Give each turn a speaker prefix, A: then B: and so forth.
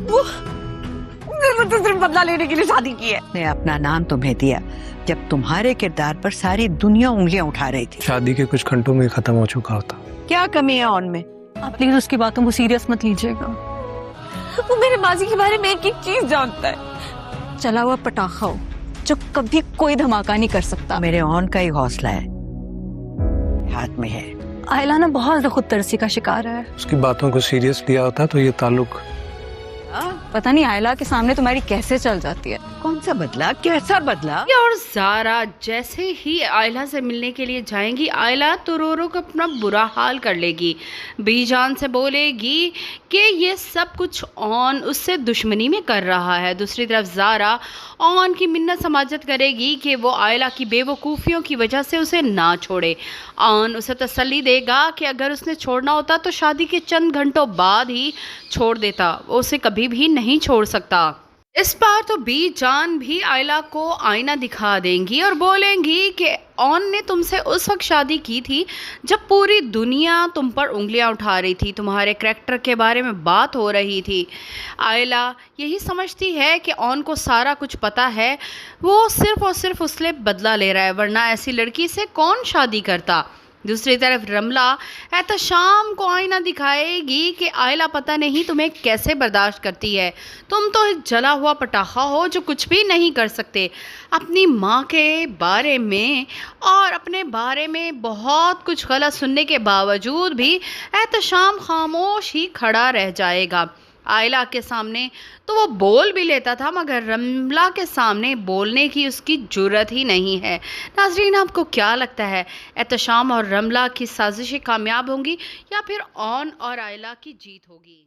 A: वो तो सिर्फ बदला लेने के लिए शादी की है।
B: ने अपना नाम तुम्हें दिया जब तुम्हारे किरदार पर सारी दुनिया उंगलियां उठा रही थी।
C: शादी के कुछ घंटों में खत्म हो चुका होता।
B: क्या कमी है ऑन में?
D: आप प्लीज उसकी बातों को सीरियस मत लीजिएगा।
A: वो मेरे माजी के बारे में एक एक चीज जानता है।
D: चला हुआ पटाखा हो जो कभी कोई धमाका नहीं कर सकता।
B: मेरे ऑन का ही हौसला है, हाथ में है।
D: आयला ना बहुत खुद तरसी का शिकार है।
C: उसकी बातों को सीरियस लिया होता तो ये ताल्लुक।
D: पता नहीं आयला के सामने तुम्हारी कैसे चल जाती है।
B: कौन सा बदला, कैसा बदला?
E: और ज़ारा जैसे ही आयला से मिलने के लिए जाएंगी, आयला तो रो रो कर अपना बुरा हाल कर लेगी। बीजान से बोलेगी कि ये सब कुछ ऑन उससे दुश्मनी में कर रहा है। दूसरी तरफ ज़ारा ऑन की मिन्नत समाजत करेगी कि वो आयला की बेवकूफ़ियों की वजह से उसे ना छोड़े। ऑन उसे तसल्ली देगा कि अगर उसने छोड़ना होता तो शादी के चंद घंटों बाद ही छोड़ देता, वो उसे कभी भी नहीं छोड़ सकता। इस बार तो बीजान भी आयला को आईना दिखा देंगी और बोलेंगी कि ऑन ने तुमसे उस वक्त शादी की थी जब पूरी दुनिया तुम पर उंगलियां उठा रही थी, तुम्हारे करैक्टर के बारे में बात हो रही थी। आयला यही समझती है कि ऑन को सारा कुछ पता है, वो सिर्फ और सिर्फ उससे बदला ले रहा है, वरना ऐसी लड़की से कौन शादी करता। दूसरी तरफ रमला एहतशाम को आईना दिखाएगी कि आयला पता नहीं तुम्हें कैसे बर्दाश्त करती है, तुम तो जला हुआ पटाखा हो जो कुछ भी नहीं कर सकते। अपनी माँ के बारे में और अपने बारे में बहुत कुछ गलत सुनने के बावजूद भी एहतशाम खामोश ही खड़ा रह जाएगा। आयला के सामने तो वो बोल भी लेता था, मगर रमला के सामने बोलने की उसकी जुर्रत ही नहीं है। नाज़रीन, आपको क्या लगता है, एहतशाम और रमला की साजिशें कामयाब होंगी या फिर ऑन और आयला की जीत होगी?